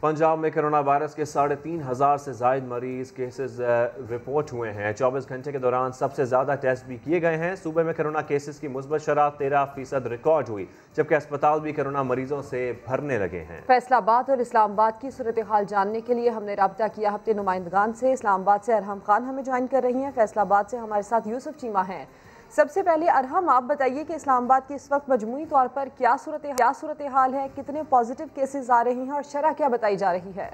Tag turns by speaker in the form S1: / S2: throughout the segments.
S1: पंजाब में corona virus के 3,500 से जायद मरीज केसेस रिपोर्ट हुए हैं। 24 घंटे के दौरान सबसे ज़्यादा टेस्ट भी किए गए हैं। सूबे में कोरोना केसेस की मुस्बत शरह 13% रिकॉर्ड हुई, जबकि अस्पताल भी कोरोना मरीजों से भरने लगे हैं।
S2: फैसलाबाद और इस्लामाबाद की सूरत हाल जानने के लिए हमने राब्ता किया अपने नुमाइंदगान से। इस्लामाबाद से अरहम खान हमें ज्वाइन कर रही हैं, फैसलाबाद से हमारे साथ यूसुफ चीमा हैं। सबसे पहले अरहम, आप बताइए कि इस्लामाबाद की इस वक्त मजमूई तौर पर क्या सूरत हाल है, कितने पॉजिटिव केसेस आ रहे हैं और शरह क्या बताई जा रही है?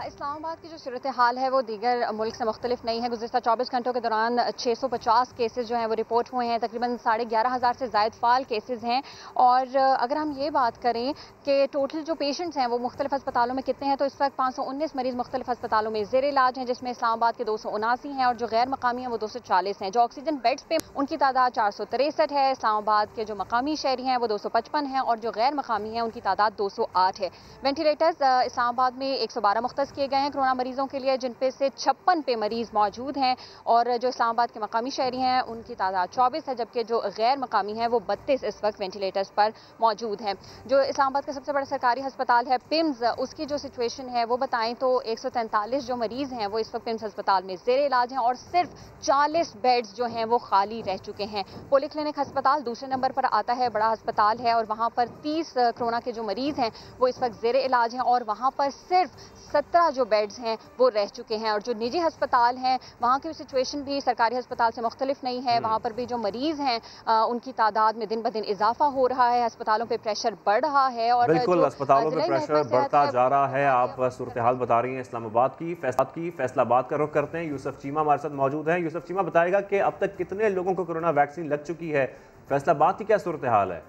S3: इस्लामाबाद की जो सूरत हाल है वो दीगर मुल्क से मुख्तलिफ नहीं है। गुज़िश्ता 24 घंटों के दौरान 650 केसेस जो हैं वो रिपोर्ट हुए हैं। तकरीबन 11,500 से ज़ायद फ़ाल केसेस हैं। और अगर हम ये बात करें कि टोटल जो पेशेंट्स हैं वो मुख्तलिफ अस्पतालों में कितने हैं, तो इस वक्त 519 मरीज़ मुख्तलिफ अस्पतालों में ज़ेर इलाज हैं, जिसमें इस्लामाबाद के 279 हैं और जो गैर मकामी हैं वो 240 हैं। जो ऑक्सीजन बेड्स पे उनकी तादाद 463 है। इस्लामाबाद के जो मकामी शहरी हैं वो 255 हैं और जो गैर मकामी हैं उनकी तादाद 208 है। वेंटिलेटर्स इस्लामाबाद में 112 मुख्तस किए गए हैं कोरोना मरीजों के लिए, जिन पे से 56 पे मरीज मौजूद हैं। और जो इस्लामाबाद के मकामी शहरी हैं उनकी तादाद 24 है, जबकि जो गैर मकामी हैं वो 32 इस वक्त वेंटिलेटर्स पर मौजूद हैं। जो इस्लामाबाद का सबसे बड़ा सरकारी अस्पताल है पिम्स, उसकी जो सिचुएशन है वो बताएं तो 143 जो मरीज हैं वो इस वक्त पिम्स अस्पताल में जेर इलाज हैं और सिर्फ 40 बेड्स जो हैं वो खाली रह चुके हैं। पॉलीक्लिनिक अस्पताल दूसरे नंबर पर आता है, बड़ा अस्पताल है और वहाँ पर 30 कोरोना के जो मरीज हैं वो इस वक्त जेर इलाज हैं और वहाँ पर सिर्फ 17 जो बेड्स हैं वो रह चुके हैं। और जो निजी अस्पताल हैं वहाँ की सिचुएशन भी सरकारी अस्पताल से मुख्तलिफ नहीं है। वहाँ पर भी जो मरीज हैं उनकी तादाद में दिन ब दिन इजाफा हो रहा है, अस्पतालों पे प्रेशर बढ़ रहा है। और
S1: बिल्कुल अस्पतालों पे प्रेशर बढ़ता जा रहा है। आप सूरत हाल बता रही हैं इस्लामाबाद की। फैसलाबाद का रुख करते हैं। यूसुफ चीमा हमारे साथ मौजूद हैं। यूसुफ चीमा बताएगा कि अब तक कितने लोगों को कोरोना वैक्सीन लग चुकी है, फैसलाबाद की क्या सूरत हाल है?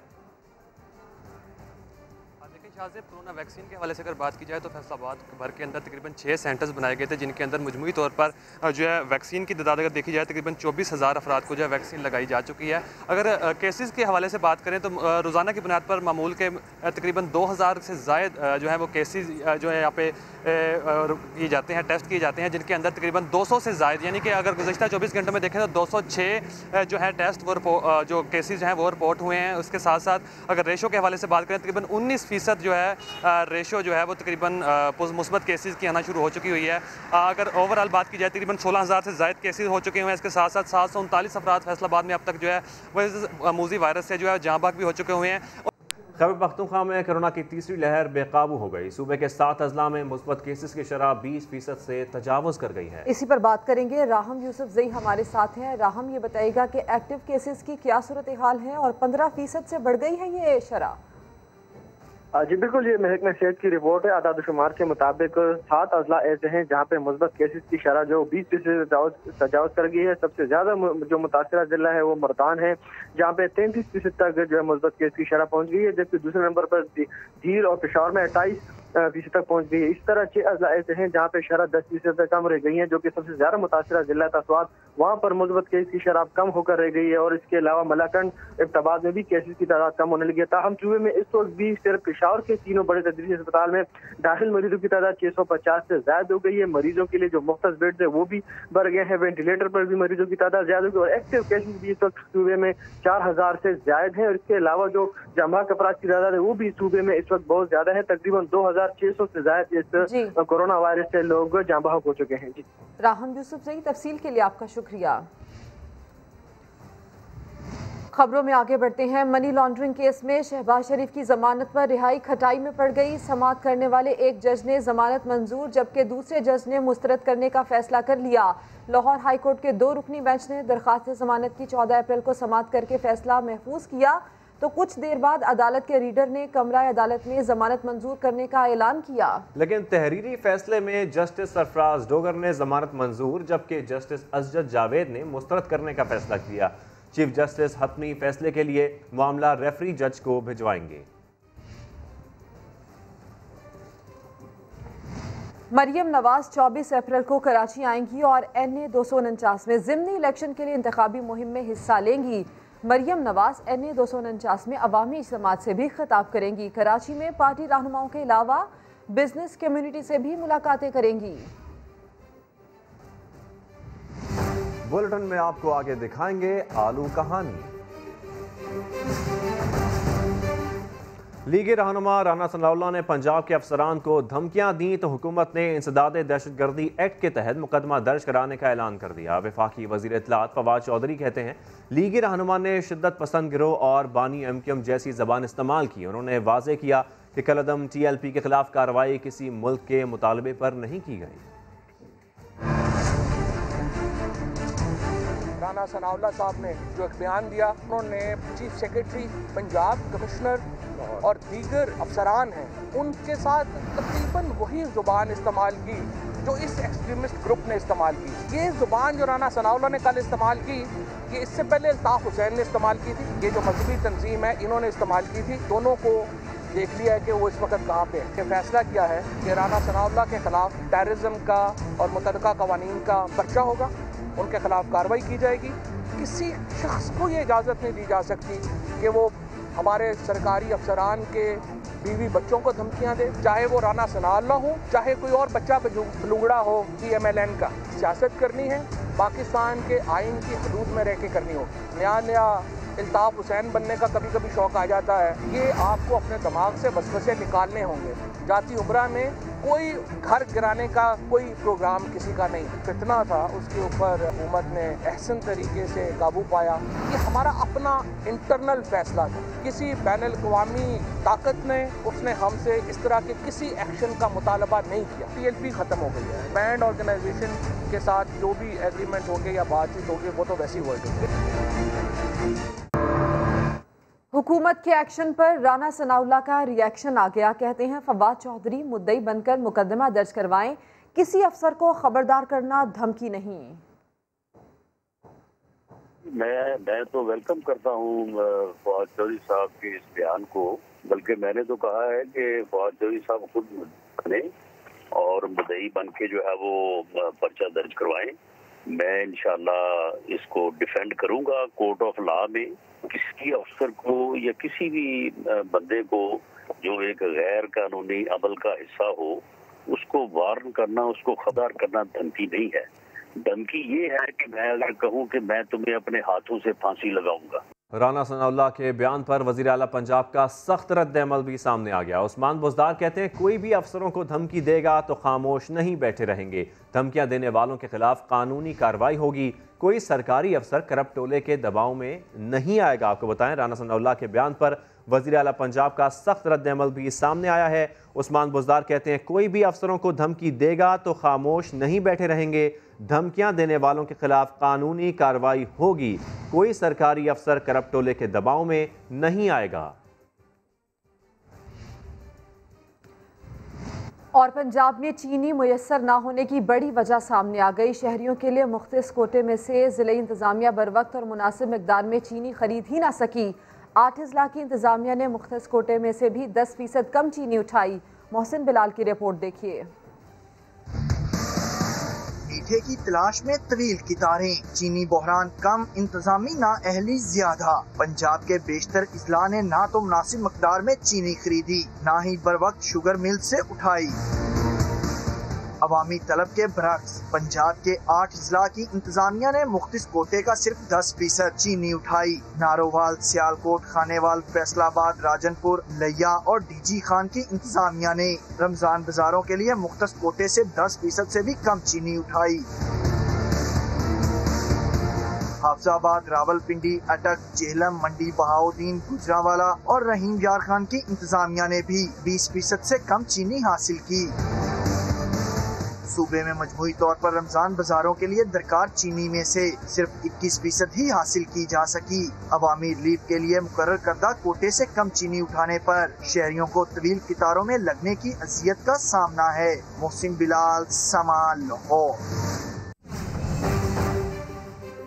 S4: कोरोना वैक्सीन के हवाले से अगर बात की जाए तो फैसलाबाद भर के अंदर तकरीबन 6 सेंटर्स बनाए गए थे, जिनके अंदर मजमूई तौर पर जो है वैक्सीन की तादाद अगर देखी जाए तकरीबन 24,000 अफराद को जो है वैक्सीन लगाई जा चुकी है। अगर केसेस के हवाले से बात करें तो रोज़ाना की बुनियाद पर मामूल के तकरीबन 2,000 से ज़ायद जो है वो केसेस जो है यहाँ पे किए जाते हैं, टेस्ट किए जाते हैं, जिनके अंदर तकरीबन 200 से ज़ायद, यानी कि अगर गुज़श्ता 24 घंटों में देखें तो 206 जो है टेस्ट वो जो केसेज हैं वो रिपोर्ट हुए हैं। उसके साथ साथ अगर रेशो के हवाले से बात करें तकरीबन 19% जो है रेशो जो है वो तकरीबन मुस्बत केसेस की आना शुरू हो चुकी हुई है। अगर ओवरऑल बात की जाए तकरीबन 16,000 से ज़ायद केसेस हो चुके हैं। इसके साथ साथ 739 अफराद फैसलाबाद में अब तक जो है वह मूजी वायरस से जो है जाँ बहक भी हो चुके हुए हैं।
S1: खैबर पख्तूनख्वा में कोरोना की तीसरी लहर बेकाबू हो गई। सूबे के 7 अजला में मुस्बत केसेस की शरह 20% से तजावुज कर गई है।
S2: इसी पर बात करेंगे। राहम यूसुफ जई हमारे साथ हैं। राहम, ये बताएगा कि एक्टिव केसेस की क्या सूरत हाल है और 15% से बढ़ गई है ये शरह?
S5: जी बिल्कुल, ये महकमा सेहत की रिपोर्ट है। आदादशुमार के मुताबिक 7 अजला ऐसे हैं जहाँ पे मुस्बत केसेस की शरह जो 20% से तजावुज कर गई है। सबसे ज्यादा जो मुतासरा जिला है वो मुल्तान है, जहाँ पे 33% तक जो है मुस्बत केस की शरह पहुँच गई है, जबकि दूसरे नंबर पर झील और पेशावर में 28% तक पहुँच गई है। इस तरह 6 अजला ऐसे हैं जहाँ पे शरह 10% तक कम रह गई है, जो कि सबसे ज्यादा मुतासरा जिला तस्वात, वहाँ पर मुस्बत केस की शरह कम होकर रह गई है। और इसके अलावा मलाकंड इब्टाबाद में भी केसेस की तादाद कम होने लगी है। ताहम सूबे में इस वक्त भी सिर्फ पेशावर के तीनों बड़े तदरीसी अस्पताल में दाखिल मरीजों की तादाद 650 से ज्यादा हो गई है। मरीजों के लिए जो मुख्तस बेड्स है वो भी बढ़ गए हैं। वेंटिलेटर पर भी मरीजों की तादाद ज्यादा हो गई और एक्टिव केसेस भी इस वक्त सूबे में 4,000 से ज्यादा है। और इसके अलावा जो जमा अफराद की तादाद है वो भी सूबे में इस वक्त बहुत ज्यादा है। तकरीबन 2,600 से ज्यादा इस कोरोना वायरस से लोग जाँ बहक हो चुके हैं। जी
S2: राहम यूसुफ सही तफसील के लिए आपका शुक्रिया। खबरों में आगे बढ़ते हैं। मनी लॉन्ड्रिंग केस में शहबाज शरीफ की जमानत पर रिहाई खटाई में पड़ गई। समाअत करने वाले एक जज ने जमानत मंजूर, जबकि दूसरे जज ने मुस्तरद करने का फैसला कर लिया। लाहौर हाई कोर्ट के 2 रुकनी बेंच ने दरख्वास्त जमानत की 14 अप्रैल को समाअत करके फैसला महफूज किया, तो कुछ देर बाद अदालत के रीडर ने कमरा अदालत में जमानत मंजूर करने का ऐलान किया। लेकिन तहरीरी फैसले में जस्टिस सरफराज डोगर ने जमानत मंजूर, जबकि जस्टिस असजद जावेद ने मुस्तरद करने का फैसला किया। चीफ जस्टिस हतमी फैसले के लिए मामला रेफरी जज को भिजवाएंगे। मरियम नवाज 24 अप्रैल को कराची आएंगी और NA 249 में ज़िमनी इलेक्शन के लिए इंतखाबी मुहिम में हिस्सा लेंगी। मरियम नवाज NA 249 में अवामी इज्तिमात से भी खिताब करेंगी। कराची में पार्टी रहनुमाओं के अलावा बिजनेस कम्युनिटी से भी मुलाकातें करेंगी।
S1: बुलेटिन में आपको आगे दिखाएंगे आलू कहानी। लीगी रहनुमा राना सनाउल्लाह ने पंजाब के अफसरान को धमकियां दी तो हुकूमत ने इंसदाद दहशतगर्दी एक्ट के तहत मुकदमा दर्ज कराने का ऐलान कर दिया। वफाकी वज़ीर इत्तलात फवाद चौधरी कहते हैं लीगी रहनुमा ने शिद्दत पसंद गिरोह और बानी MQM जैसी ज़बान इस्तेमाल की। उन्होंने वाज़ेह किया कि कलअदम TLP के खिलाफ कार्रवाई किसी मुल्क के मुतालबे पर नहीं की गई।
S6: राना सनाउल्लाह साहब ने जो एक बयान दिया, उन्होंने चीफ सेक्रेटरी पंजाब, कमिश्नर और दीगर अफसरान हैं उनके साथ तकरीबन वही ज़ुबान इस्तेमाल की जो इस एक्सट्रीमिस्ट ग्रुप ने इस्तेमाल की। ये ज़ुबान जो राना सनाउल्लाह ने कल इस्तेमाल की, ये इससे पहले अल्ताफ़ हुसैन ने इस्तेमाल की थी। ये जो मजहबी तंजीम है इन्होंने इस्तेमाल की थी। दोनों को देख लिया है कि वो इस वक्त कहाँ पे है। फैसला किया है कि राना सनाउल्लाह के खिलाफ टेररिज्म का और मुतल्लिका कवानीन का पर्चा होगा, उनके खिलाफ कार्रवाई की जाएगी। किसी शख्स को ये इजाज़त नहीं दी जा सकती कि वो हमारे सरकारी अफसरान के बीवी बच्चों को धमकियां दे, चाहे वो राना सनाउल्लाह हो, चाहे कोई और बच्चा बलूंगड़ा हो PMLN का। सियासत करनी है पाकिस्तान के आइन की हदूद में रह के करनी हो। नया अल्ताफ़ हुसैन बनने का कभी कभी शौक़ आ जाता है। ये आपको अपने दिमाग से वसवसे निकालने होंगे। जाती उम्रा में कोई घर गिराने का कोई प्रोग्राम किसी का नहीं। फितना था, उसके ऊपर हुकूमत ने अहसन तरीके से काबू पाया। ये हमारा अपना इंटरनल फैसला था। किसी बैनुल अक़वामी ताकत ने उसने हमसे इस तरह के किसी एक्शन का मुतालबा नहीं किया। TLP ख़त्म हो गई है। बैंड ऑर्गेनाइजेशन के साथ जो भी एग्रीमेंट होंगे या बातचीत होगी वो तो वैसी वर्ड होगी।
S2: हुकूमत के एक्शन पर राना सनाउल्लाह का रिएक्शन आ गया। कहते हैं फवाद चौधरी मुद्दई बनकर मुकदमा दर्ज करवाएं, किसी अफसर को खबरदार करना धमकी नहीं।
S7: मैं तो वेलकम करता हूँ फवाद चौधरी साहब के इस बयान को, बल्कि मैंने तो कहा है कि फवाद चौधरी साहब खुद बने और मुद्दई बन के जो है वो पर्चा दर्ज करवाएं। मैं इंशाल्लाह इसको डिफेंड करूंगा कोर्ट ऑफ लॉ में। किसी अफसर को या किसी भी बंदे को जो एक गैर कानूनी अमल का हिस्सा हो, उसको वार्न करना, उसको खबरदार करना धमकी नहीं है। धमकी ये है कि मैं अगर कहूँ कि मैं तुम्हें अपने हाथों से फांसी लगाऊंगा।
S1: राना सनाउल्लाह के बयान पर वज़ीर आला पंजाब का सख्त रद्द अमल भी सामने आ गया। उस्मान बुज़दार कहते हैं कोई भी अफसरों को धमकी देगा तो खामोश नहीं बैठे रहेंगे। धमकियां देने वालों के खिलाफ कानूनी कार्रवाई होगी। कोई सरकारी अफसर करप्ट टोले के दबाव में नहीं आएगा। आपको बताएं राना सनाउल्लाह के बयान पर वज़ीर आला पंजाब का सख्त रद्द अमल भी सामने आया है। उस्मान बुज़दार कहते हैं कोई भी अफसरों को धमकी देगा तो खामोश नहीं बैठे रहेंगे। धमकियां देने वालों के खिलाफ कानूनी कार्रवाई होगी। कोई सरकारी अफसर करप्ट टोले के दबाव में नहीं आएगा।
S2: और पंजाब में चीनी मुयस्सर ना होने की बड़ी वजह सामने आ गई। शहरियों के लिए मुख्तलिफ कोटे में से ज़िले इंतज़ामिया बर वक्त और मुनासिब मकदार में चीनी खरीद ही ना सकी। 8 अजला की इंतज़ामिया ने मुख्तलिफ कोटे में से भी 10% कम चीनी उठाई। मोहसिन बिलाल की रिपोर्ट देखिए।
S8: मीठे की तलाश में तवील कितारें, चीनी बहरान कम, इंतजामी नाअहली ज्यादा। पंजाब के बेशतर अजला ने ना तो मुनासिब मकदार में चीनी खरीदी, ना ही बर वक्त शुगर मिल से उठाई। अवामी तलब के बरक्स पंजाब के 8 अजला की इंतजामिया ने मुख्तलिफ कोटे का सिर्फ 10% चीनी उठाई। नारोवाल, सियालकोट, खानेवाल, फैसलाबाद, राजनपुर, लिया और DG खान की इंतजामिया ने रमजान बाजारों के लिए मुख्तलिफ कोटे से 10% से भी कम चीनी उठाई। हाफजाबाद, रावलपिंडी, अटक, जेहलम, मंडी बहाउद्दीन, गुजरावाला और रहीम यार खान की इंतजामिया ने भी 20% से कम चीनी हासिल की। सूबे में मजमूई तौर पर रमजान बाजारों के लिए दरकार चीनी में से सिर्फ 21% ही हासिल की जा सकी। अवामी रिलीफ के लिए मुकर्रर करदा कोटे से कम चीनी उठाने पर शहरियों को तवील कितारों में लगने की अजियत का सामना है। मोहसिन बिलाल, समा, लाहौर।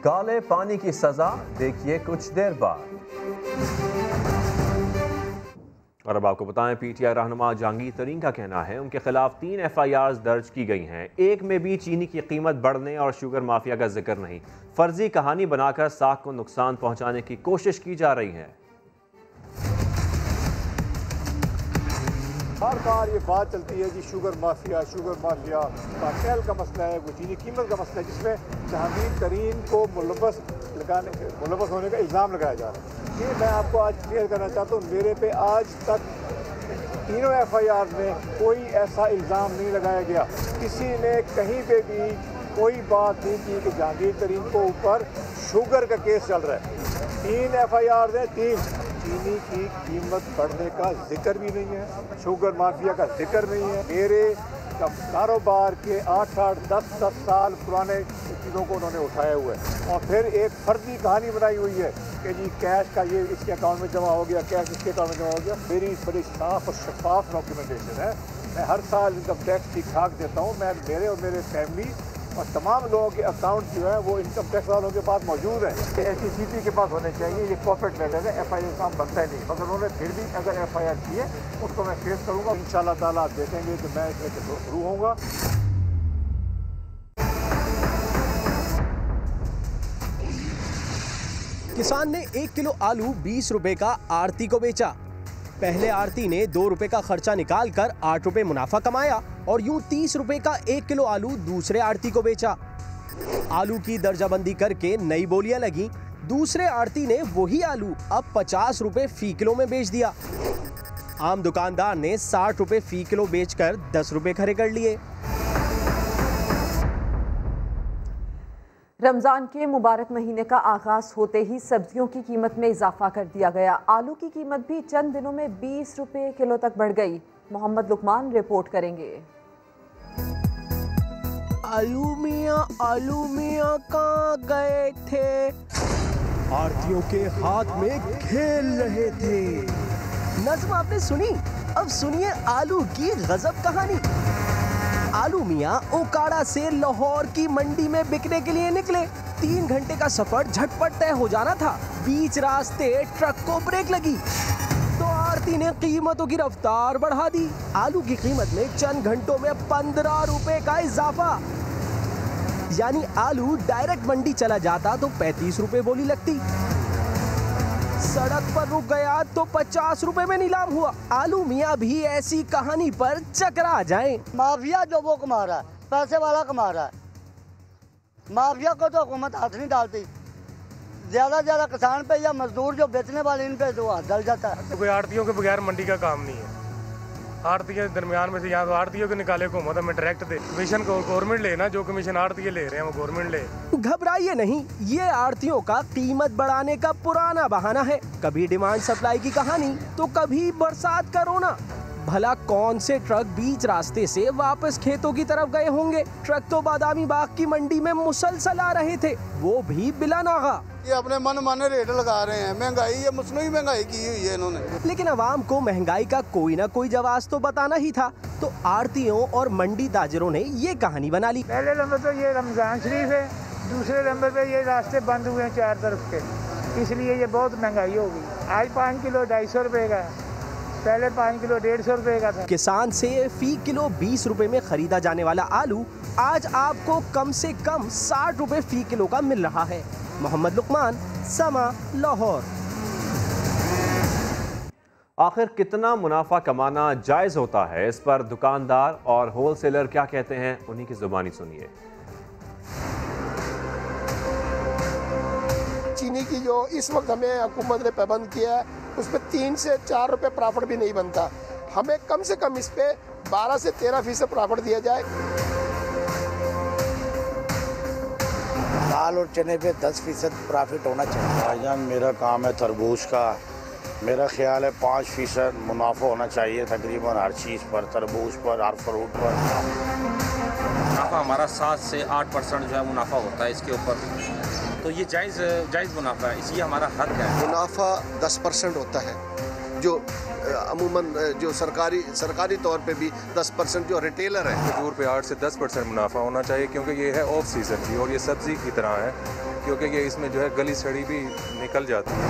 S1: काले पानी की सजा देखिए कुछ देर बाद। और अब आपको बताएं PTI रहनुमा जहांगीर तरीन का कहना है उनके खिलाफ 3 FIRs दर्ज की गई हैं। एक में भी चीनी की कीमत बढ़ने और शुगर माफिया का जिक्र नहीं। फर्जी कहानी बनाकर साख को नुकसान पहुंचाने की कोशिश की जा रही है।
S9: हर बार ये बात चलती है कि शुगर माफिया कार्टेल का मसला है, वो चीनी कीमत का मसला है, जिसमें जहांगीर तरीन को मुलव्वस होने का इल्ज़ाम लगाया जा रहा है। ये मैं आपको आज क्लियर करना चाहता हूँ, मेरे पे आज तक तीनों FIR में कोई ऐसा इल्ज़ाम नहीं लगाया गया। किसी ने कहीं पे भी कोई बात नहीं की कि जहांगीर तरीन को ऊपर शुगर का केस चल रहा है। 3 FIR है, 3। चीनी की कीमत बढ़ने का जिक्र भी नहीं है, शुगर माफिया का जिक्र नहीं है। मेरे कारोबार के 8-8, 10-10 साल पुराने चीज़ों को उन्होंने उठाया हुआ है और फिर एक फर्जी कहानी बनाई हुई है कि जी कैश का ये इसके अकाउंट में जमा हो गया, कैश इसके अकाउंट में जमा हो गया। मेरी बड़ी साफ और शफाफ डॉक्यूमेंटेशन है। मैं हर साल इनकम टैक्स ठीक ठाक देता हूँ। मैं मेरे और मेरे फैमिली और तमाम लोगों के अकाउंट जो है वो इनकम टैक्स वालों के पास मौजूद है। SCCP के पास होने चाहिए। ये कॉर्पोरेट मैटर है, FIR काम बनता ही नहीं। मगर उन्होंने फिर भी अगर FIR की है उसको मैं फेस करूँगा। इंशाअल्लाह ताला आप देखेंगे कि मैं इसमें शुरू होऊंगा।
S10: किसान ने 1 किलो आलू 20 रुपए का आरती को बेचा। पहले आरती ने 2 रुपए का खर्चा निकाल कर 8 रुपए मुनाफा कमाया और यूं 30 रुपए का 1 किलो आलू दूसरे आरती को बेचा। आलू की दर्जाबंदी करके नई बोलियां लगी। दूसरे आरती ने वही आलू अब 50 रुपए फी किलो में बेच दिया। आम दुकानदार ने 60 रुपए फी किलो बेचकर 10 रुपए खरे कर लिए।
S2: रमज़ान के मुबारक महीने का आगाज होते ही सब्जियों की कीमत में इजाफा कर दिया गया। आलू की कीमत भी चंद दिनों में 20 रुपए किलो तक बढ़ गई। मोहम्मद लुकमान रिपोर्ट करेंगे।
S10: आलू मियाँ कहाँ गए थे? आरतियों के हाथ में खेल रहे थे। नज़्म आपने सुनी? अब सुनिए आलू की गजब कहानी। आलू मियाँ ओकाड़ा से लाहौर की मंडी में बिकने के लिए निकले। 3 घंटे का सफर झटपट तय हो जाना था। बीच रास्ते ट्रक को ब्रेक लगी तो आरती ने कीमतों की रफ्तार बढ़ा दी। आलू की कीमत में चंद घंटों में 15 रुपए का इजाफा। यानी आलू डायरेक्ट मंडी चला जाता तो 35 रुपए बोली लगती। सड़क पर रुक गया तो 50 रुपए में नीलाम हुआ। आलू मियाँ भी ऐसी कहानी पर चकरा जाएं।
S11: माफिया जो वो कमा रहा है, पैसे वाला कमा रहा है। माफिया को तो हुकूमत हाथ नहीं डालती। ज्यादा किसान पे या मजदूर जो बेचने वाले इन पे जो हाथ डाल जाता है।
S12: कोई आड़तियों के बगैर मंडी का काम नहीं है। आड़तियों दरमियान में से यहाँ तो आड़तियों के निकाले को हुकूमत हमें डायरेक्ट दे। कमीशन को गवर्नमेंट ले ना, जो कमीशन आड़तिये ले रहे हैं वो गवर्नमेंट ले।
S10: घबराइए नहीं, ये आड़तियों का कीमत बढ़ाने का पुराना बहाना है। कभी डिमांड सप्लाई की कहानी तो कभी बरसात का रोना। भला कौन से ट्रक बीच रास्ते से वापस खेतों की तरफ गए होंगे? ट्रक तो बादामी बाग की मंडी में मुसलसल आ रहे थे, वो भी बिला नागा।
S13: ये अपने मन माने रेट लगा रहे हैं। महंगाई, ये मसनूई महंगाई की हुई है इन्होंने।
S10: लेकिन अवाम को महंगाई का कोई ना कोई जवाब तो बताना ही था, तो आड़तियों और मंडी ताजरों ने ये कहानी बना ली।
S14: पहले नंबर तो ये रमजान शरीफ है, दूसरे नंबर पे ये रास्ते बंद हुए हैं 4 तरफ के, इसलिए ये बहुत महंगाई होगी। आज 5 किलो 250 रुपए का, पहले 5 किलो 150 रुपए का था।
S10: किसान से फी किलो 20 रुपए में खरीदा जाने वाला आलू आज आपको कम से कम 60 रुपए फी किलो का मिल रहा है। मोहम्मद लुकमान, समा, लाहौर।
S1: आखिर कितना मुनाफा कमाना जायज़ होता है, इस पर दुकानदार और होलसेलर क्या कहते हैं, उन्हीं की जुबानी सुनिए।
S15: चीनी की जो इस वक्त हमें हुकूमत ने पाबंद किया है, उस पर 3 से 4 रुपए प्रॉफिट भी नहीं बनता। हमें कम से कम इस पे 12 से 13% प्रॉफिट दिया जाए।
S11: दाल और चने पे 10% प्रॉफिट होना चाहिए।
S16: भाईजान मेरा काम है तरबूज का, मेरा ख्याल है 5% मुनाफा होना चाहिए तकरीबन हर चीज़ पर, तरबूज पर, हर फ्रूट पर।
S17: मुनाफा हमारा 7 से 8% जो है मुनाफा होता है इसके ऊपर, तो ये जायज़ मुनाफा है, इसलिए हमारा हक है।
S15: मुनाफा 10% होता है, जो अमूमन जो सरकारी तौर पे भी 10% जो रिटेलर है।
S18: खजूर पे 8 से 10% मुनाफा होना चाहिए, क्योंकि ये है ऑफ सीज़न की और ये सब्ज़ी की तरह है, क्योंकि ये इसमें जो है गली सड़ी भी निकल जाती है।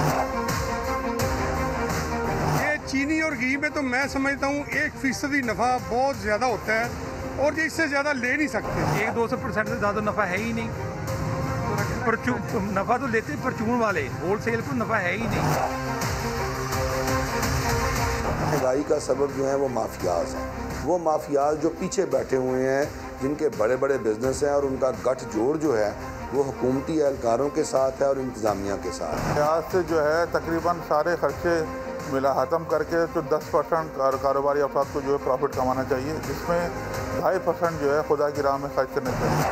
S19: ये चीनी और घी में तो मैं समझता हूँ 1% नफ़ा बहुत ज़्यादा होता है और ये इससे ज़्यादा ले नहीं सकते।
S20: 1-2% से ज़्यादा नफ़ा है ही नहीं। नफ़ा तो लेते परचून वाले, होलसेल को नफ़ा है ही नहीं।
S21: महंगाई का सबब जो है वो माफियाज हैं। वो माफियाज जो पीछे बैठे हुए हैं, जिनके बड़े बड़े बिजनेस हैं और उनका गठजोड़ जो है वो हुकूमती एहलकारों के साथ है और इंतज़ामिया के साथ है।
S3: आज से जो है तकरीबन सारे खर्चे मिला ख़त्म करके तो 10% कारोबारी अफराद को जो है प्रॉफिट कमाना चाहिए, जिसमें 2.5% जो है खुदा की राह में खर्च करना चाहिए।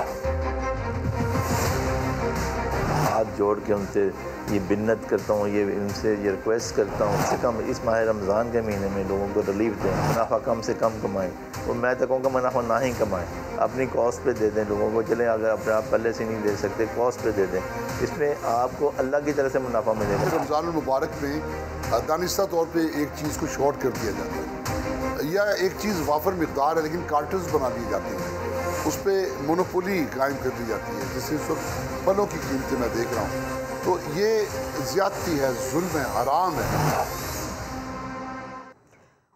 S22: हाथ जोड़ के उनसे ये बिन्नत करता हूँ, ये उनसे ये रिक्वेस्ट करता हूँ से कम इस माह रमज़ान के महीने में लोगों को रिलीफ दें, मुनाफा कम से कम कमाएं। और मैं तो कहूँगा मुनाफा ना ही कमाएं, अपनी कॉस्ट पे दे दें लोगों को। चलें अगर अपने आप पल्ले से नहीं दे सकते, कॉस्ट पे दे दें, इसमें आपको अल्लाह की तरफ से मुनाफा मिलेगा।
S23: रमज़ान मुबारक में दानिस्ता तौर पे एक चीज़ को शॉर्ट कर दिया जाता है, या एक चीज़ वाफर मिकदार है लेकिन कार्टन्स बना दिए जाते हैं, उस पर मोनोपोली कायम कर दी जाती है, जिससे इस वक्त फलों की कीमतें मैं देख रहा हूँ। तो ये ज़्यादती है, जुल्म है, हराम है।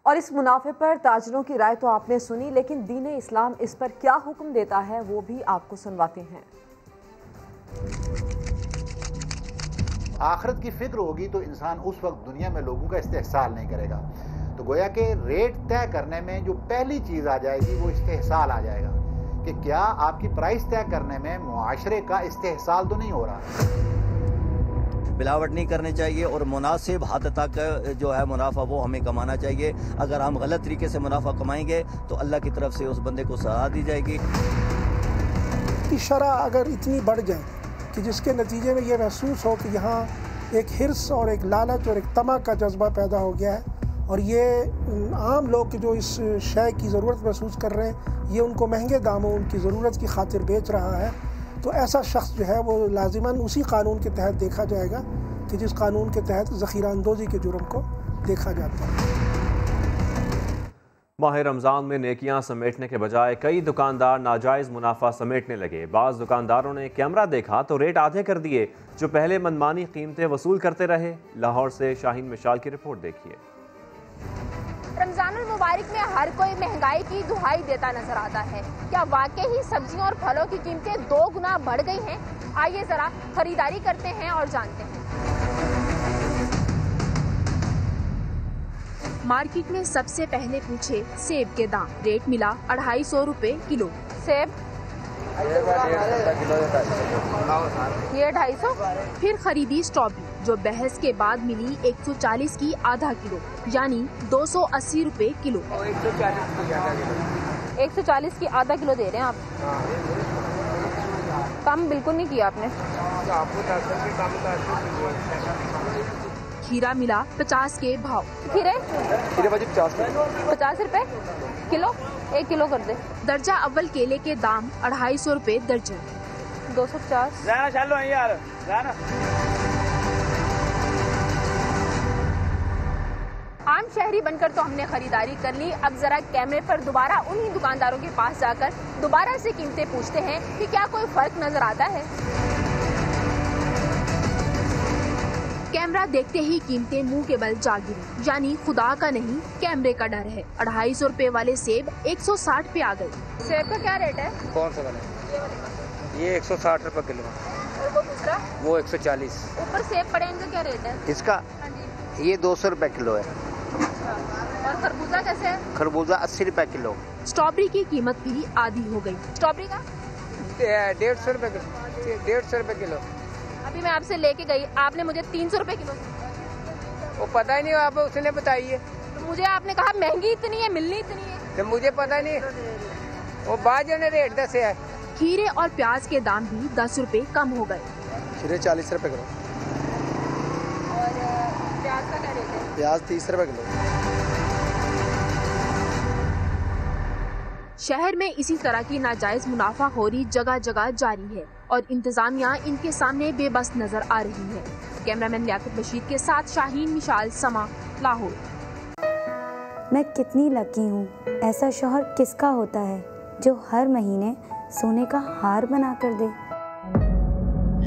S2: और इस मुनाफे पर ताजरों की राय तो आपने सुनी, लेकिन दीन इस्लाम इस पर क्या हुक्म देता है वो भी आपको सुनवाते हैं।
S24: आखिरत की फिक्र होगी तो इंसान उस वक्त दुनिया में लोगों का इस्तेहसाल नहीं करेगा। तो गोया कि रेट तय करने में जो पहली चीज़ आ जाएगी वो इस्तेहसाल आ जाएगा कि क्या आपकी प्राइस तय करने में मुआशरे का इस्तेहसाल तो नहीं हो रहा।
S25: मिलावट नहीं करनी चाहिए और मुनासिब हद तक जो है मुनाफा वो हमें कमाना चाहिए। अगर हम गलत तरीके से मुनाफा कमाएंगे तो अल्लाह की तरफ से उस बंदे को सजा दी जाएगी।
S26: कि शरह अगर इतनी बढ़ जाए कि जिसके नतीजे में ये महसूस हो कि यहाँ एक हिर्स और एक लालच और एक तमा का जज्बा पैदा हो गया है, और ये आम लोग जो इस शय की ज़रूरत महसूस कर रहे हैं, ये उनको महंगे दामों उनकी ज़रूरत की खातिर बेच रहा है, तो ऐसा शख्स जो है वो लाजिमन उसी कानून के तहत देखा जाएगा कि जिस कानून के तहत ज़ख़ीरा अंदोज़ी के जुर्म को देखा जाता है।
S1: माह रमज़ान में नेकियां समेटने के बजाय कई दुकानदार नाजायज़ मुनाफा समेटने लगे। बाज़ दुकानदारों ने कैमरा देखा तो रेट आधे कर दिए, जो पहले मनमानी कीमतें वसूल करते रहे। लाहौर से शाहीन मिशाल की रिपोर्ट देखिए।
S27: रमज़ानुल मुबारक में हर कोई महंगाई की दुहाई देता नजर आता है। क्या वाकई ही सब्जियों और फलों की कीमतें 2 गुना बढ़ गई हैं? आइए जरा खरीदारी करते हैं और जानते हैं। मार्केट में सबसे पहले पूछे सेब के दाम। रेट मिला 250 रुपए किलो। सेब ये 250। फिर खरीदी स्ट्रॉबेरी, जो बहस के बाद मिली 140 की आधा किलो, यानी 280 रुपए किलो। 140 की आधा किलो दे रहे हैं आप। कम बिल्कुल नहीं किया आपने। खीरा मिला 50 के भाव। खीरे 50 रुपए किलो। 1 किलो कर दे। दर्जा अव्वल केले के दाम 250 रुपए दर्जन। 250। आम शहरी बनकर तो हमने खरीदारी कर ली, अब जरा कैमरे पर दोबारा उन्हीं दुकानदारों के पास जाकर दोबारा से कीमतें पूछते हैं कि क्या कोई फर्क नजर आता है। कैमरा देखते ही कीमतें मुंह के बल जा गिरी, यानी खुदा का नहीं कैमरे का डर है। 250 रुपए वाले सेब 160 पे आ गए। सेब का क्या रेट है?
S28: कौन सा वाला? ये 160 रुपए किलो।
S27: और वो दूसरा?
S28: वो 140।
S27: ऊपर सेब पड़े, इनका क्या रेट है?
S28: इसका ये 200 रुपए किलो है।
S27: और खरबूजा कैसे है?
S28: खरबूजा 80 रुपए किलो।
S27: स्ट्रॉबेरी की कीमत भी आधी हो गई। स्ट्रॉबेरी का
S28: 150 रुपए किलो। 150 रुपए किलो।
S27: अभी मैं आपसे लेके गई, आपने मुझे 300 रुपए किलो।
S28: वो पता ही नहीं, आप उसने बताई है।
S27: तो मुझे आपने कहा महंगी इतनी है, मिलनी इतनी है।
S28: तो मुझे पता नहीं, वो बाजू ने रेट दसे है।
S27: खीरे और प्याज के दाम भी 10 रुपए कम हो गए।
S28: खीरे 40 रुपए किलो।
S27: और प्याज का क्या रेट है?
S28: प्याज 30 रुपए किलो।
S27: शहर में इसी तरह की नाजायज मुनाफाखोरी जगह जगह जारी है और इंतजामिया इनके सामने बेबस नजर आ रही है। कैमरामैन लियाकत बशीर के साथ शाहीन मिशाल, समा, लाहौर।
S29: मैं कितनी लकी हूँ, ऐसा शौहर किसका होता है जो हर महीने सोने का हार बना कर दे।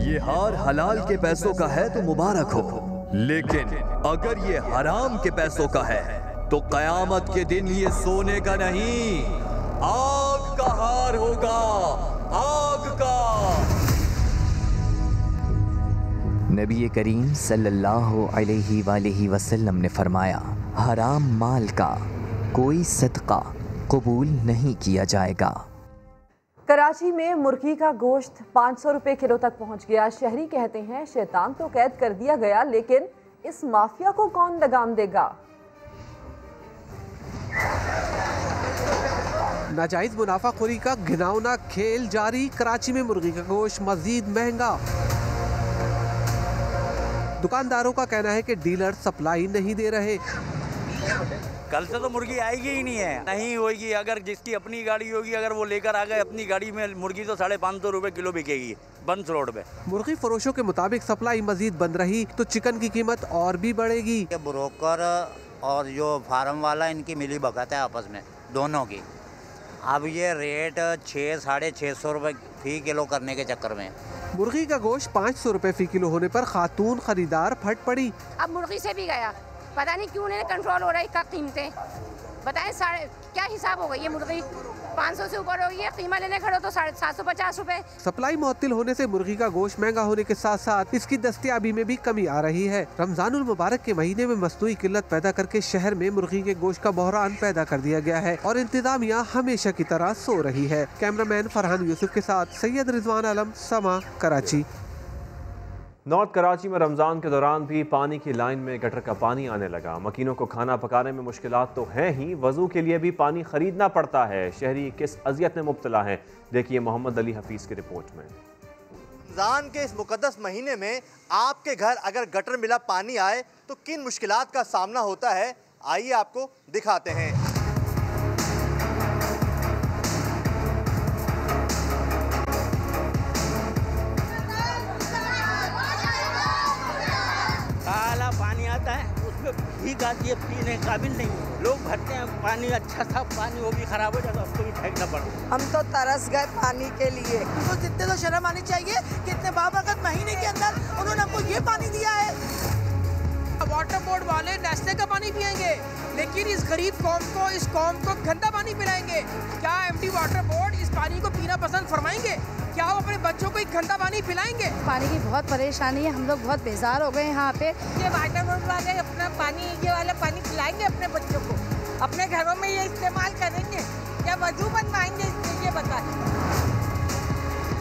S30: ये हार हलाल के पैसों का है तो मुबारक हो, लेकिन अगर ये हराम के पैसों का है तो कयामत के दिन ये सोने का नहीं, आग का हार होगा, आग का।
S31: नबी करीम सल्लल्लाहु अलैहि वसल्लम ने फरमाया, हराम माल का कोई सदका कबूल नहीं किया जाएगा।
S2: कराची में मुर्गी का गोश्त 500 रुपए किलो तक पहुंच गया। शहरी कहते हैं शैतान तो कैद कर दिया गया, लेकिन इस माफिया को कौन लगाम देगा।
S4: नाजायज मुनाफाखोरी का घिनौना खेल जारी। कराची में मुर्गी का गोश्त मजीद महंगा। दुकानदारों का कहना है कि डीलर सप्लाई नहीं दे रहे।
S5: कल से तो मुर्गी आएगी ही नहीं होगी। अगर जिसकी अपनी गाड़ी होगी, अगर वो लेकर आ गए अपनी गाड़ी में मुर्गी, तो 550 रुपए किलो बिकेगी बंस रोड पे।
S4: मुर्गी फरोशों के मुताबिक सप्लाई मजीद बंद रही तो चिकन की कीमत और भी बढ़ेगी।
S24: ब्रोकर और जो फार्म वाला, इनकी मिली भगत है आपस में दोनों की। अब ये रेट 600-650 रुपए फी किलो करने के चक्कर में
S4: मुर्गी का गोश्त 500 रुपए फी किलो होने पर खातून खरीदार फट पड़ी।
S28: अब मुर्गी से भी गया, पता नहीं क्यों नहीं कंट्रोल हो रही का कीमतें। बताएं क्या हिसाब हो गई है। मुर्गी 500 से ऊपर हो गई है, कीमा लेने खड़ो तो 750 रुपए।
S4: सप्लाई मुअत्तिल होने से मुर्गी का गोश्त महंगा होने के साथ साथ इसकी दस्तयाबी में भी कमी आ रही है। रमजानुल मुबारक के महीने में मसनूई किल्लत पैदा करके शहर में मुर्गी के गोश्त का बहरान पैदा कर दिया गया है और इंतजामिया हमेशा की तरह सो रही है। कैमरामैन फरहान यूसुफ के साथ सैयद रिजवान आलम, समा, कराची।
S1: नॉर्थ कराची में रमज़ान के दौरान भी पानी की लाइन में गटर का पानी आने लगा। मकीनों को खाना पकाने में मुश्किलात तो हैं ही, वज़ू के लिए भी पानी खरीदना पड़ता है। शहरी किस अज़ियत में मुब्तला हैं, देखिए मोहम्मद अली हफीज़ की रिपोर्ट में।
S6: रमज़ान के इस मुक़द्दस महीने में आपके घर अगर गटर मिला पानी आए तो किन मुश्किलात का सामना होता है, आइए आपको दिखाते हैं।
S5: काला पानी आता है, उसमें भीग आती है, पीने काबिल नहीं है। लोग भरते हैं पानी, अच्छा था पानी, वो भी खराब हो जाता है, उसको भी फेंकना पड़ता।
S7: हम तो तरस गए पानी के लिए।
S8: उनको जितने तो शर्म आनी चाहिए कि इतने बाबरकत महीने के अंदर उन्होंने हमको ये पानी दिया है।
S9: वाटर बोर्ड वाले नेस्ले का पानी पिएंगे, लेकिन इस गरीब कौम को, इस कौम को गंदा पानी पिलाएंगे। क्या एमडी वाटर बोर्ड इस पानी को पीना पसंद फरमाएंगे? क्या वो अपने बच्चों को एक गंदा पानी पिलाएंगे?
S8: पानी की बहुत परेशानी है, हम लोग बहुत बेजार हो गए यहाँ पे।
S9: ये वाटर बोर्ड वाले अपना पानी, ये वाला पानी पिलाएंगे अपने बच्चों को, अपने घरों में ये इस्तेमाल करेंगे या वजू बनवाएंगे, ये बताएं।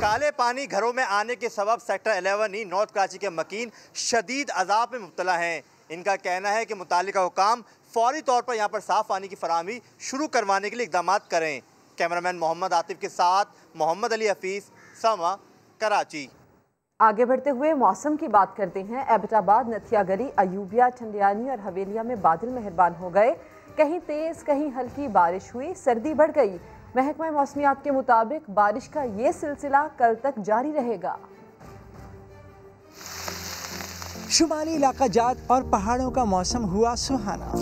S6: काले पानी घरों में आने के सबब सेक्टर 11 नॉर्थ कराची के मकीन शदीद अजाब में मुब्तला हैं। इनका कहना है कि मुतालिका हुकाम फौरी तौर पर यहाँ पर साफ़ पानी की फराहमी शुरू करवाने के लिए इक़दाम करें। कैमरामैन मोहम्मद आतिफ के साथ मोहम्मद अली हफीज़, समा, कराची।
S2: आगे बढ़ते हुए मौसम की बात करते हैं। एबटाबाद, नथिया गली, अयूबिया, ठंडियानी और हवेलिया में बादल मेहरबान हो गए। कहीं तेज़ कहीं हल्की बारिश हुई, सर्दी बढ़ गई। महकमा मौसमियात के मुताबिक बारिश का ये सिलसिला कल तक जारी रहेगा।
S10: शुमाली इलाका जात और पहाड़ों का मौसम हुआ सुहाना।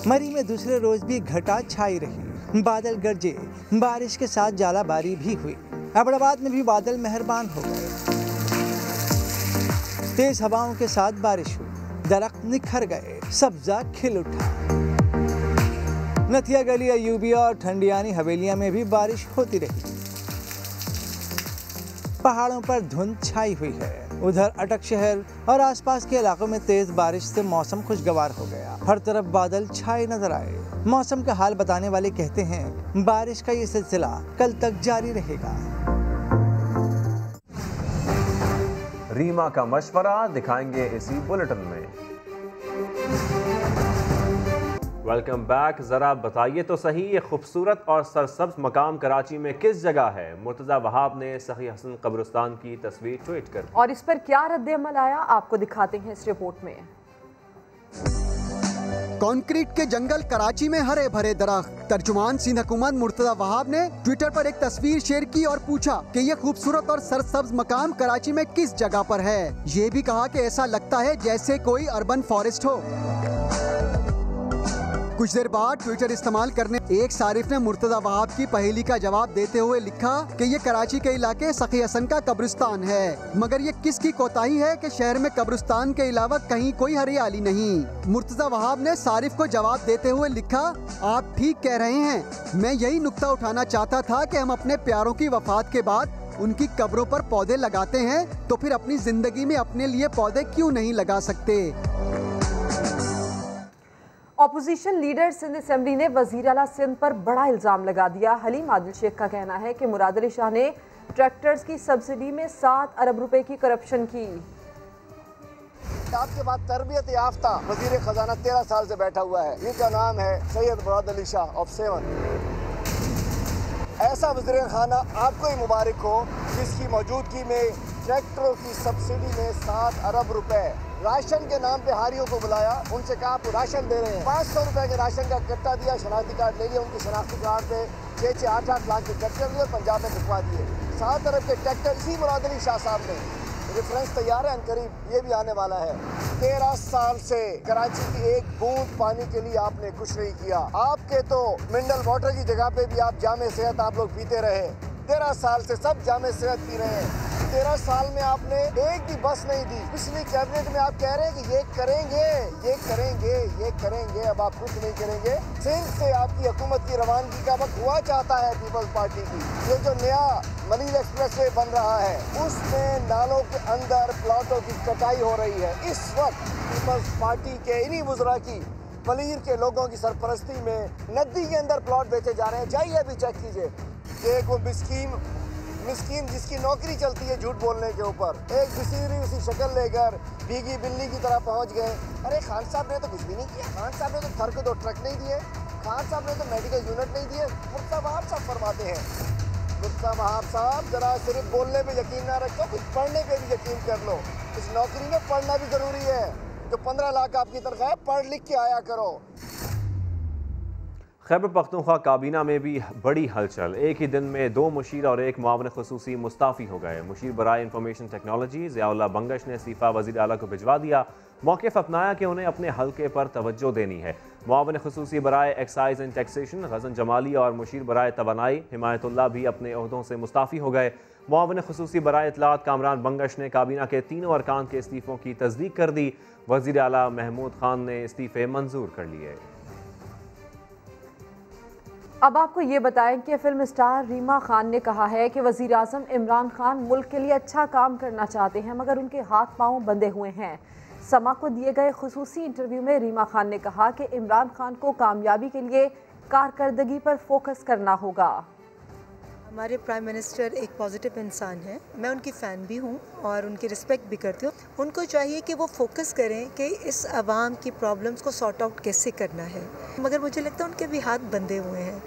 S10: मरी में दूसरे रोज भी घटा छाई रही, बादल गरजे, बारिश के साथ जालाबारी भी हुई। एबटाबाद में भी बादल मेहरबान हो गए, तेज हवाओं के साथ बारिश हुई, दरख्त निखर गए, सब्जा खिल उठा। नथिया गली, अयूबिया और ठंडियानी हवेलियां में भी बारिश होती रही। पहाड़ों पर धुंध छाई हुई है। उधर अटक शहर और आसपास के इलाकों में तेज बारिश से मौसम खुशगवार हो गया। हर तरफ बादल छाए नजर आए। मौसम का हाल बताने वाले कहते हैं बारिश का ये सिलसिला कल तक जारी रहेगा।
S1: रीमा का मशवरा दिखाएंगे इसी बुलेटिन में। Welcome back. ज़रा बताइए तो सही, ये खूबसूरत और सरसब्ज मकाम कराची में किस जगह है? मुर्तज़ा वहाब ने सही हसन कब्रिस्तान की तस्वीर ट्वीट कर दी
S2: और इस पर क्या रद्द-ए-अमल आया, आपको दिखाते हैं इस रिपोर्ट में।
S11: कंक्रीट के जंगल, कराची में हरे भरे दरख्त। तर्जुमान सिंध हुकूमत मुर्तज़ा वहाब ने ट्विटर पर एक तस्वीर शेयर की और पूछा कि ये खूबसूरत और सरसब्ज मकाम कराची में किस जगह पर है। ये भी कहा कि ऐसा लगता है जैसे कोई अर्बन फॉरेस्ट हो। कुछ देर बाद ट्विटर इस्तेमाल करने एक सारिफ ने मुर्तज़ा वहाब की पहेली का जवाब देते हुए लिखा कि ये कराची के इलाके सखी हसन का कब्रिस्तान है, मगर ये किसकी कोताही है कि शहर में कब्रिस्तान के अलावा कहीं कोई हरियाली नहीं। मुर्तज़ा वहाब ने सारिफ को जवाब देते हुए लिखा, आप ठीक कह रहे हैं, मैं यही नुक्ता उठाना चाहता था कि हम अपने प्यारों की वफात के बाद उनकी कब्रों पर पौधे लगाते हैं तो फिर अपनी जिंदगी में अपने लिए पौधे क्यों नहीं लगा सकते।
S2: अपोजिशन लीडर सिंध असम्बली ने वज़ीर आला सिंध पर बड़ा इल्ज़ाम लगा दिया। हलीम आदिल शेख का कहना है कि मुराद अली शाह ने ट्रैक्टर्स की सब्सिडी में 7 अरब रुपए की करप्शन की।
S3: आपके बाद तरबियत याफ्ता वजीर खजाना 13 साल से बैठा हुआ है, इनका नाम है सैयद मुराद अली शाह ऑफ 7। ऐसा वजीर खाना आपको ही मुबारक हो जिसकी मौजूदगी में ट्रैक्टरों की सब्सिडी में 7 अरब रुपए, राशन के नाम पे हारियों को बुलाया, उनसे कहा आप राशन दे रहे हैं, 500 रुपए के राशन का कट्टा दिया, शनाख्ती कार्ड ले लिया, उनकी शनाख्ती कार्ड पे 6-8 लाख के कट्टे लिए पंजाब में भिजवा दिए। 7 अरब के ट्रैक्टर इसी मुराद अली शाह साहब ने, रेफरेंस तैयार है, अनकरीब ये भी आने वाला है। 13 साल से कराची की एक बूंद पानी के लिए आपने कुछ नहीं किया। आपके तो मिनरल वाटर की जगह पे भी आप जामे सेहत आप लोग पीते रहे। 13 साल से सब जामे सेहत पी रहे हैं। 13 साल में आपने एक भी बस नहीं दी। पिछली कैबिनेट में आप कह रहे हैं कि ये करेंगे, ये करेंगे, ये करेंगे, अब आप कुछ नहीं करेंगे। सिंध से आपकी हुकूमत की रवानगी का वक्त हुआ चाहता है पीपल्स पार्टी की। ये जो नया मनील एक्सप्रेस वे बन रहा है उसमें नालों के अंदर प्लॉटों की कटाई हो रही है। इस वक्त पीपल्स पार्टी के इन्हीं वुज़रा की मलीर के लोगों की सरपरस्ती में नदी के अंदर प्लॉट बेचे जा रहे हैं। जाइए अभी चेक कीजिए कि एक वो मिस्कीन जिसकी नौकरी चलती है झूठ बोलने के ऊपर, एक बिसीरी उसी शक्ल लेकर भीगी बिल्ली की तरह पहुंच गए। अरे खान साहब ने तो कुछ भी नहीं किया, खान साहब ने तो थर को 2 ट्रक नहीं दिए, खान साहब ने तो मेडिकल यूनिट नहीं दिए। मुफ्ता वहाब साहब फरमाते हैं, मुफ्ता वहाब साहब जरा सिर्फ बोलने पे यकीन ना रखो, कुछ पढ़ने पे भी यकीन कर लो। इस नौकरी में पढ़ना भी जरूरी है। जो 15 लाख आपकी तनख्वाह है, पढ़ लिख के आया करो।
S1: खैबर पख्तूनख्वा काबीना में भी बड़ी हलचल। एक ही दिन में 2 मुशीर और 1 मुआवन खुसूसी मुस्ताफ़ी हो गए। मुशीर बराए इंफॉर्मेशन टेक्नोलॉजी ज़ियाउल्लाह बंगश ने इस्तीफ़ा वज़ीर आला को भिजवा दिया। मौक़िफ़ अपनाया कि उन्हें अपने हल्के पर तवज्जो देनी है। मुआवन खुसूसी बराए excise and taxation gudgeon Jamali और मुशीर बराए तवानाई हिमायतुल्लाह भी अपने ओहदों से मुस्ताफ़ी हो गए। मुआवन खुसूसी बराए इत्तलात कामरान बंगश ने काबीना के तीनों अरकान के इस्तीफ़ों की तस्दीक कर दी। वज़ीर आला महमूद खान ने इस्तीफ़े मंजूर कर लिए।
S2: अब आपको ये बताएं कि फिल्म स्टार रीमा खान ने कहा है कि वज़ीर आज़म इमरान खान मुल्क के लिए अच्छा काम करना चाहते हैं मगर उनके हाथ पांव बंधे हुए हैं। समा को दिए गए खुसूसी इंटरव्यू में रीमा खान ने कहा कि इमरान खान को कामयाबी के लिए कारकर्दगी पर फोकस करना होगा।
S12: हमारे प्राइम मिनिस्टर एक पॉजिटिव इंसान हैं, मैं उनकी फ़ैन भी हूँ और उनकी रिस्पेक्ट भी करती हूँ। उनको चाहिए कि वो फोकस करें कि इस आवाम की प्रॉब्लम्स को सॉर्ट आउट कैसे करना है, मगर मुझे लगता है उनके भी हाथ बंधे हुए हैं।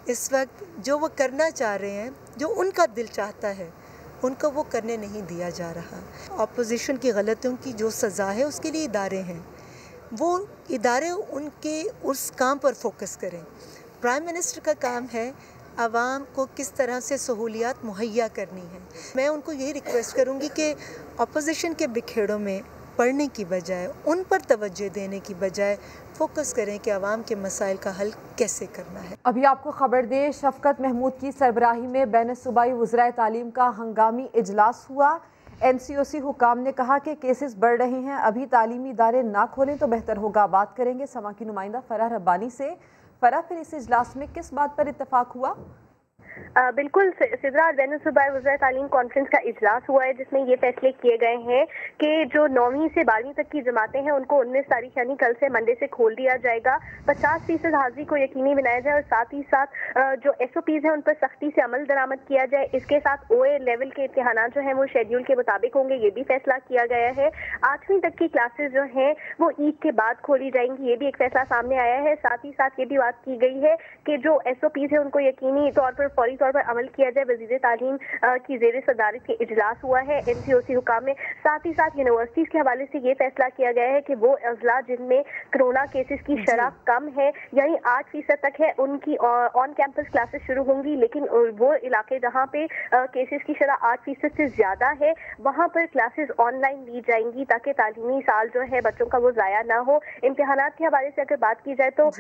S12: इस वक्त जो वो करना चाह रहे हैं, जो उनका दिल चाहता है, उनको वो करने नहीं दिया जा रहा। अपोजिशन की गलतियों की जो सज़ा है उसके लिए इदारे हैं, वो इदारे उनके उस काम पर फोकस करें। प्राइम मिनिस्टर का काम है आवाम को किस तरह से सहूलियात मुहैया करनी है। मैं उनको यही रिक्वेस्ट करूँगी कि अपोजिशन के बिखेड़ों में पढ़ने की बजाय, उन पर तवज्जो देने की बजाय फोकस करें कि आवाम के मसाइल का हल कैसे करना है।
S2: अभी आपको खबर दें, शफकत महमूद की सरबराही में बैन सूबाई वज़राए तालीम का हंगामी इजलास हुआ। NCOC हुकाम ने कहा कि केसेस बढ़ रहे हैं, अभी तालीमी इदारे ना खोलें तो बेहतर होगा। बात करेंगे समा की नुमाइंदा फराह रब्बानी से। फराह, फिर इस इजलास में किस बात पर इत्तेफाक हुआ?
S13: बिल्कुल सिदरा, बैन सूबाई वज़राए तालीम कॉन्फ्रेंस का इजलास हुआ है जिसमें ये फैसले किए गए हैं कि जो 9वीं से 12वीं तक की जमातें हैं उनको 19 तारीख यानी कल से मंडे से खोल दिया जाएगा। 50% हाजिरी को यकीनी बनाया जाए और साथ ही साथ जो SOPs हैं उन पर सख्ती से अमल दरामद किया जाए। इसके साथ OA लेवल के इम्तिहान जो हैं वो शेड्यूल के मुताबिक होंगे, ये भी फैसला किया गया है। 8वीं तक की क्लासेज जो हैं वो ईद के बाद खोली जाएंगी, ये भी एक फैसला सामने आया है। साथ ही साथ ये भी बात की गई है कि जो SOPs हैं उनको यकीनी तौर पर फौरी तौर पर अमल किया जाए। वज़ीर तालीम की ज़ेर सदारत के इजलास हुआ है NCOC हुकाम में। साथ ही साथ यूनिवर्सिटीज़ के हवाले से ये फैसला किया गया है कि वो अजला जिनमें कोरोना केसेस की शरह कम है यानी 8% तक है, उनकी ऑन कैंपस क्लासेस शुरू होंगी, लेकिन वो इलाके जहाँ पे केसेस की शरह 8% से ज़्यादा है वहाँ पर क्लासेस ऑनलाइन ली जाएंगी ताकि तालीमी साल जो है बच्चों का वो ज़ाया ना हो। इम्तिहानात के हवाले से अगर बात की जाए तो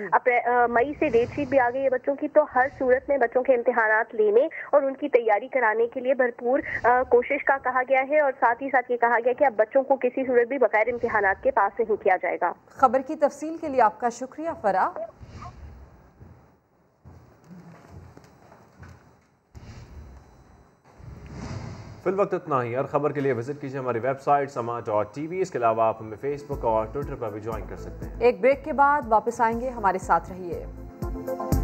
S13: मई से डेट शीट भी आ गई है बच्चों की, तो हर सूरत में बच्चों के इम्तिहानात लेने और उनकी तैयारी कराने के लिए भरपूर कोशिश का कहा गया है। और साथ ही साथ ये कहा गया कि अब बच्चों को किसी सूरत भी बगैर इम्तिहानात के पास नहीं किया जाएगा।
S2: खबर की तफसील के लिए आपका शुक्रिया फराह।
S1: फिल वक्त इतना ही। हर खबर के लिए विजिट कीजिए हमारी वेबसाइट sama.tv। इसके अलावा आप हमें फेसबुक और ट्विटर पर भी ज्वाइन कर सकते हैं।
S2: एक ब्रेक के बाद वापस आएंगे, हमारे साथ रहिए।